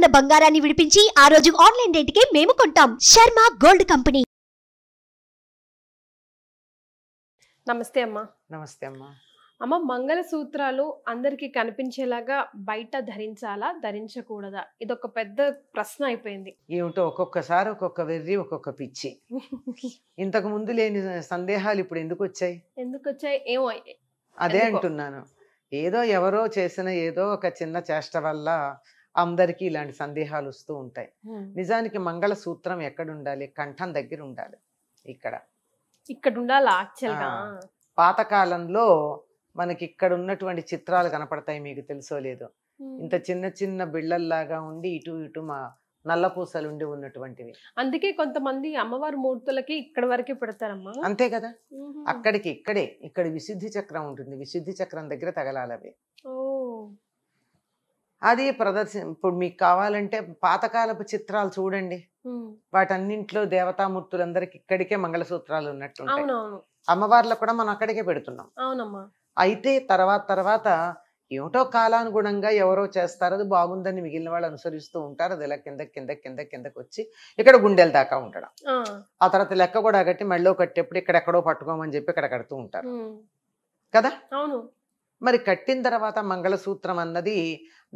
ఉన్న బంగారాన్ని విడిపించి ఆ రోజు ఆన్లైన్ రేటుకే మేము కొంటాం. Sharma gold company. నమస్తే అమ్మా. నమస్తే అమ్మా. అమ్మ, మంగళసూత్రాలు అందరికి కనిపించేలాగా బయట ధరించాలా, ధరించకూడదా? ఇదొక పెద్ద ప్రశ్న అయిపోయింది. ఏమిటో ఒక్కొక్కసారి ఒక్కొక్క వెర్రి, ఒక్కొక్క పిచ్చి. ఇంతకు ముందు లేని సందేహాలు ఇప్పుడు ఎందుకు వచ్చాయి? ఎందుకు వచ్చాయి ఏమో. అదే అంటున్నాను. ఏదో ఎవరో చేసిన ఏదో ఒక చిన్న చేష్ట వల్ల అందరికీ ఇలాంటి సందేహాలు వస్తూ ఉంటాయి. నిజానికి మంగళసూత్రం ఎక్కడ ఉండాలి? కంఠం దగ్గర ఉండాలి. ఇక్కడ ఉండాలి యాక్చువల్గా. పాతకాలంలో మనకి ఇక్కడ ఉన్నటువంటి చిత్రాలు కనపడతాయి, మీకు తెలుసో లేదో. ఇంత చిన్న చిన్న బిళ్ళల్లాగా ఉండి ఇటు ఇటు మా నల్ల పూసలు ఉండి ఉన్నటువంటివి. అందుకే కొంతమంది అమ్మవారి మూర్తులకి ఇక్కడ వరకే పెడతారమ్మా. అంతే కదా. ఇక్కడ విశుద్ధి చక్రం ఉంటుంది. విశుద్ధి చక్రం దగ్గర తగలాలి అవి. అది ఇప్పుడు మీకు కావాలంటే పాతకాలపు చిత్రాలు చూడండి, వాటన్నింట్లో దేవతామూర్తులందరికి ఇక్కడికే మంగళసూత్రాలు ఉన్నట్టు. అమ్మవార్లకు కూడా మనం అక్కడికే పెడుతున్నాం. అవునమ్మా. అయితే తర్వాత ఏమిటో కాలానుగుణంగా ఎవరో చేస్తారు, అది బాగుందని మిగిలిన వాళ్ళు అనుసరిస్తూ ఉంటారు. అది ఇలా కిందకి వచ్చి ఇక్కడ గుండెల దాకా ఉండడం. ఆ తర్వాత లెక్క కూడా కట్టి మెళ్ళో కట్టేప్పుడు ఇక్కడెక్కడో పట్టుకోమని చెప్పి ఇక్కడ కడుతూ ఉంటారు కదా. అవును. మరి కట్టిన తర్వాత మంగళసూత్రం అన్నది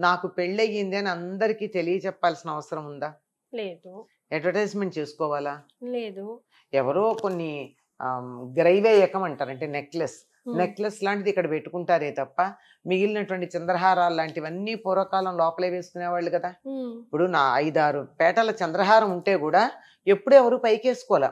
నాకు పెళ్ళయ్యింది అని అందరికీ తెలియచెప్పాల్సిన అవసరం ఉందా? లేదు. అడ్వర్టైజ్మెంట్ చేసుకోవాలా? లేదు. ఎవరో కొన్ని గ్రైవేయకం అంటారు, అంటే నెక్లెస్ లాంటిది ఇక్కడ పెట్టుకుంటారే తప్ప మిగిలినటువంటి చంద్రహారాలు లాంటివన్నీ పూర్వకాలం లోపలే వేసుకునేవాళ్ళు కదా. ఇప్పుడు నా 5-6 పేటల చంద్రహారం ఉంటే కూడా ఎప్పుడు ఎవరు పైకేసుకోవాలా?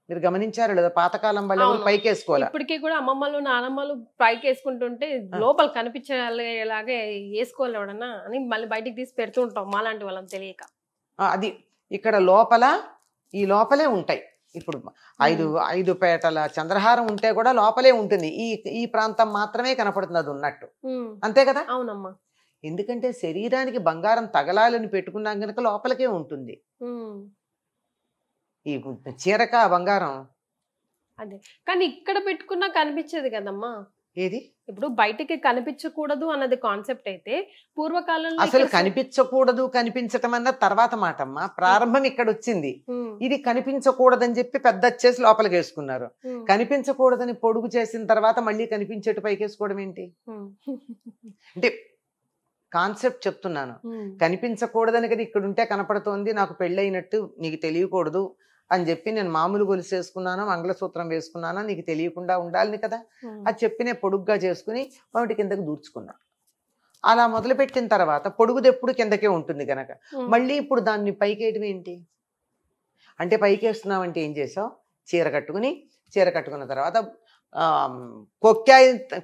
మీరు గమనించారు లేదా? పాతకాలం వాళ్ళు ఎవరు పైకేసుకోవాలా? ఇప్పటికీ కూడా అమ్మమ్మలు నానమ్మలు పైకి వేసుకుంటుంటే లోపల కనిపించేలాగే వేసుకోవాలి ఎవడన్నా అని మళ్ళీ బయటికి తీసి పెడుతూ ఉంటాం మాలాంటి వాళ్ళం తెలియక. అది ఇక్కడ ఈ లోపలే ఉంటాయి. ఇప్పుడు 5 పేటల చంద్రహారం ఉంటే కూడా లోపలే ఉంటుంది. ఈ ప్రాంతం మాత్రమే కనపడుతుంది అది ఉన్నట్టు. అంతే కదా. అవునమ్మా. ఎందుకంటే శరీరానికి బంగారం తగలాలని పెట్టుకున్నా కనుక లోపలికే ఉంటుంది. ఈ చీరక బంగారం అదే, కానీ ఇక్కడ పెట్టుకున్నా కనిపించేది కదమ్మా. ఏది? ఇప్పుడు బయటికి కనిపించకూడదు అన్నది కాన్సెప్ట్ అయితే పూర్వకాలంలో అసలు కనిపించకూడదు కనిపించటం అన్న తర్వాత మాటమ్మా. ప్రారంభం ఇక్కడ వచ్చింది. ఇది కనిపించకూడదని చెప్పి పెద్ద వచ్చేసి లోపలికి వేసుకున్నారు. కనిపించకూడదని పొడుగు చేసిన తర్వాత మళ్ళీ కనిపించేటు పైకేసుకోవడం ఏంటి? అంటే కాన్సెప్ట్ చెప్తున్నాను. కనిపించకూడదని కదా ఇక్కడ ఉంటే కనపడుతోంది, నాకు పెళ్ళైనట్టు నీకు తెలియకూడదు అని చెప్పి నేను మామూలు గొలుసు వేసుకున్నాను, మంగళసూత్రం వేసుకున్నాను, నీకు తెలియకుండా ఉండాలని కదా. అది చెప్పి నేను పొడుగ్గా చేసుకుని వాటి కిందకి దూర్చుకున్నా. అలా మొదలుపెట్టిన తర్వాత పొడుగుది ఎప్పుడు కిందకే ఉంటుంది కనుక మళ్ళీ ఇప్పుడు దాన్ని పైకేయడం ఏంటి అంటే, పైకేస్తున్నామంటే ఏం చేసావు? చీర కట్టుకున్న తర్వాత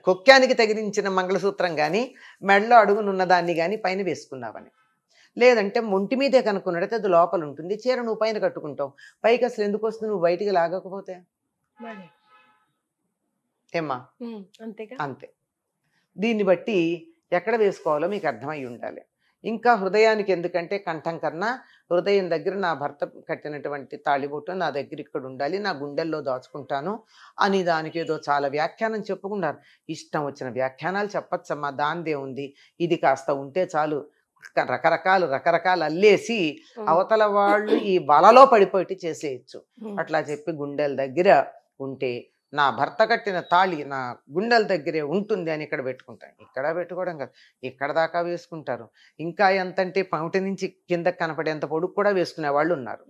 కొక్కానికి తగిలించిన మంగళసూత్రం కానీ మెడలో అడుగునున్న దాన్ని కానీ పైన వేసుకున్నావని. లేదంటే ఒంటి మీదే కనుక్కున్నట్టయితే అది లోపల ఉంటుంది. చీర నువ్వు పైన కట్టుకుంటావు, పైకి అసలు ఎందుకు వస్తుంది? నువ్వు బయటికి లాగకపోతే ఏమ్మా? అంతే. దీన్ని బట్టి ఎక్కడ వేసుకోవాలో మీకు అర్థమై ఉండాలి. ఇంకా హృదయానికి ఎందుకంటే కంఠం కన్నా హృదయం దగ్గర నా భర్త కట్టినటువంటి తాళిబొట్టు నా దగ్గర ఇక్కడ ఉండాలి, నా గుండెల్లో దాచుకుంటాను అని దానికి ఏదో చాలా వ్యాఖ్యానం చెప్పుకున్నారు. ఇష్టం వచ్చిన వ్యాఖ్యానాలు చెప్పచ్చమ్మా, దాందే ఉంది. ఇది కాస్త ఉంటే చాలు, రకరకాలు అల్లేసి అవతల వాళ్ళు ఈ వలలో పడిపోయి చేసేయచ్చు. అట్లా చెప్పి గుండెల దగ్గర ఉంటే నా భర్త కట్టిన తాళి నా గుండెల దగ్గరే ఉంటుంది అని ఇక్కడ పెట్టుకుంటాను. ఇక్కడ పెట్టుకోవడం కాదు, ఇక్కడ దాకా వేసుకుంటారు. ఇంకా ఎంతంటే పౌటి నుంచి కిందకి కనపడేంత పొడుగు కూడా వేసుకునే వాళ్ళు ఉన్నారు.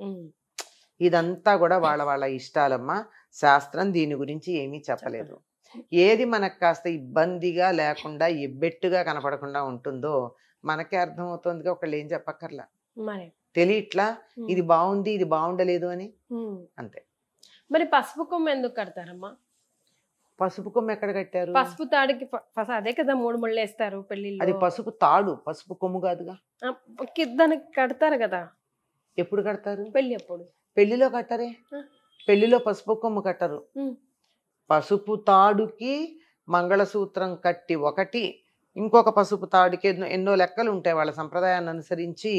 ఇదంతా కూడా వాళ్ళ ఇష్టాలమ్మా. శాస్త్రం దీని గురించి ఏమీ చెప్పలేదు. ఏది మనకు కాస్త ఇబ్బందిగా లేకుండా ఎబ్బెట్టుగా కనపడకుండా ఉంటుందో మనకే అర్థమవుతుంది. ఒకళ్ళు ఏం చెప్పక్కర్లా, తెలియట్లా ఇది బాగుంది ఇది బాగుండలేదు అని. అంతే. మరి పసుపు కొమ్మ ఎందుకు కడతారమ్మా? పసుపు కొమ్మ ఎక్కడ కట్టారు? పసుపు తాడుకి అదే కదా 3 ముళ్ళు వేస్తారు పెళ్లిలో. అది పసుపు తాడు, పసుపు కొమ్ము కాదుగా. దానికి కడతారు కదా. ఎప్పుడు కడతారు? పెళ్లి అప్పుడు. పెళ్లిలో కట్టరే. పెళ్లిలో పసుపు కొమ్ము కట్టరు. పసుపు తాడుకి మంగళసూత్రం కట్టి ఒకటి, ఇంకొక పసుపు తాడుకి ఎన్నో లెక్కలు ఉంటాయి. వాళ్ళ సంప్రదాయాన్ని అనుసరించి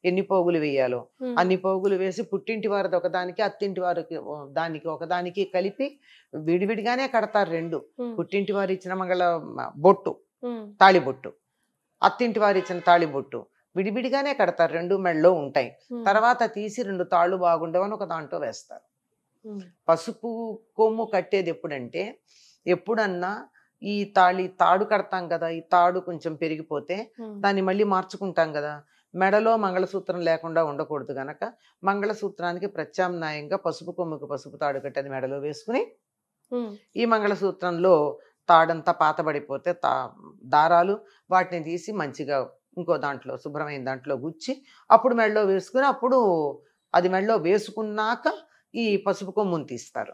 ఎన్ని పోగులు వేయాలో అన్ని పోగులు వేసి పుట్టింటి వారిది ఒకదానికి అత్తింటి వారికి దానికి ఒకదానికి కలిపి విడివిడిగానే కడతారు. 2 పుట్టింటి వారు ఇచ్చిన మంగళ బొట్టు తాళిబొట్టు, అత్తింటి వారు ఇచ్చిన తాళిబొట్టు విడివిడిగానే కడతారు, రెండు మెడలో ఉంటాయి. తర్వాత తీసి 2 తాళ్ళు బాగుండవని ఒక దాంట్లో వేస్తారు. పసుపు కొమ్ము కట్టేది ఎప్పుడంటే, ఎప్పుడన్నా ఈ తాడు కడతాం కదా, ఈ తాడు కొంచెం పెరిగిపోతే దాన్ని మళ్ళీ మార్చుకుంటాం కదా, మెడలో మంగళసూత్రం లేకుండా ఉండకూడదు గనక మంగళసూత్రానికి ప్రత్యామ్నాయంగా పసుపు కొమ్ముకు పసుపు తాడు కట్టేది మెడలో వేసుకుని, ఈ మంగళసూత్రంలో తాడంతా పాతబడిపోతే దారాలు వాటిని తీసి మంచిగా ఇంకో దాంట్లో శుభ్రమైన దాంట్లో గుచ్చి అప్పుడు మెడలో వేసుకుని, అప్పుడు అది మెడలో వేసుకున్నాక ఈ పసుపు కొమ్మును తీస్తారు.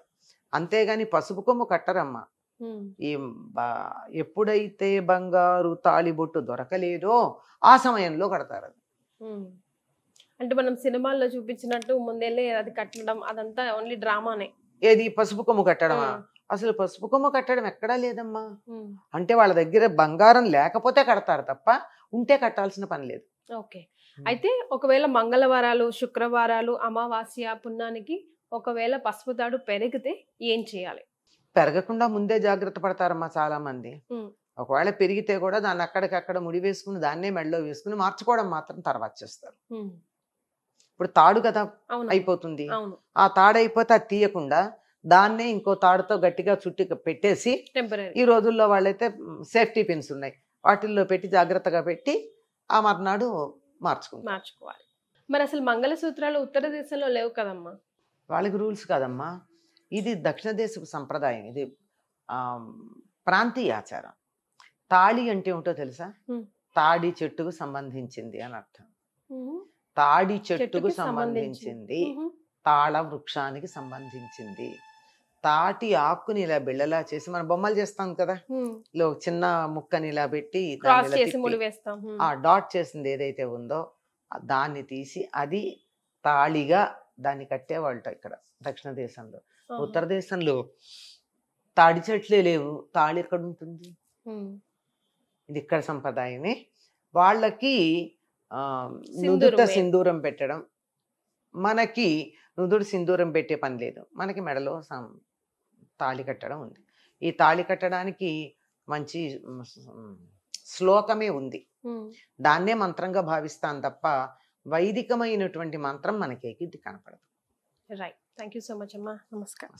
అంతేగాని పసుపు కొమ్ము కట్టరమ్మా. ఈ ఎప్పుడైతే బంగారు తాళిబొట్టు దొరకలేదో ఆ సమయంలో కడతారు. అది అంటే మనం సినిమాల్లో చూపించినట్టు ముందెళ్ళి అది కట్టడం అదంతా ఓన్లీ డ్రామానే. ఏది పసుపు కొమ్ము కట్టడమా? అసలు పసుపు కొమ్ము కట్టడం ఎక్కడా లేదమ్మా. అంటే వాళ్ళ దగ్గర బంగారం లేకపోతే కడతారు తప్ప ఉంటే కట్టాల్సిన పని లేదు. ఓకే. అయితే ఒకవేళ మంగళవారాలు, శుక్రవారాలు, అమావాస్య, పున్నానికి ఒకవేళ పసుపు తాడు పెరిగితే ఏం చేయాలి? పెరగకుండా ముందే జాగ్రత్త పడతారమ్మా చాలా మంది. ఒకవేళ పెరిగితే కూడా దాన్ని అక్కడికక్కడ ముడి వేసుకుని దాన్నే మెడలో వేసుకుని మార్చుకోవడం మాత్రం తర్వాత చేస్తారు. ఇప్పుడు తాడు కదా అయిపోతుంది, ఆ తాడు అయిపోతే అది తీయకుండా దాన్నే ఇంకో తాడుతో గట్టిగా చుట్టి పెట్టేసి, ఈ రోజుల్లో వాళ్ళైతే సేఫ్టీ పిన్స్ ఉన్నాయి, వాటిల్లో పెట్టి జాగ్రత్తగా పెట్టి ఆ మర్నాడు మార్చుకోవాలి. మరి అసలు మంగళసూత్రాలు ఉత్తర దేశంలో లేవు కదమ్మా. వాళ్ళకి రూల్స్ కాదమ్మా, ఇది దక్షిణ దేశపు సంప్రదాయం, ఇది ప్రాంతీయ ఆచారం. తాళి అంటే ఏమిటో తెలుసా? తాడి చెట్టుకు సంబంధించింది అని అర్థం. తాడి చెట్టుకు సంబంధించింది, తాళ వృక్షానికి సంబంధించింది. తాటి ఆకుని ఇలా బిళ్ళలా చేసి మనం బొమ్మలు చేస్తాం కదా, చిన్న ముక్కని ఇలా పెట్టి ఆ డాట్ చేసింది ఏదైతే ఉందో దాన్ని తీసి అది తాళిగా దాన్ని కట్టేవాళ్ళట ఇక్కడ దక్షిణ దేశంలో. ఉత్తర దేశంలో తాడి చెట్లే లేవు, తాళి ఎక్కడ ఉంటుంది? ఇది ఇక్కడ సంప్రదాయమే. వాళ్ళకి నుదుట సింధూరం పెట్టడం, మనకి నుదుడు సింధూరం పెట్టే పని లేదు, మనకి మెడలో తాళి కట్టడం ఉంది. ఈ తాళి కట్టడానికి మంచి శ్లోకమే ఉంది, దాన్నే మంత్రంగా భావిస్తాను తప్ప వైదికమైనటువంటి మంత్రం మనకి కనపడదు. Right. Thank you so much అమ్మా. నమస్కారం.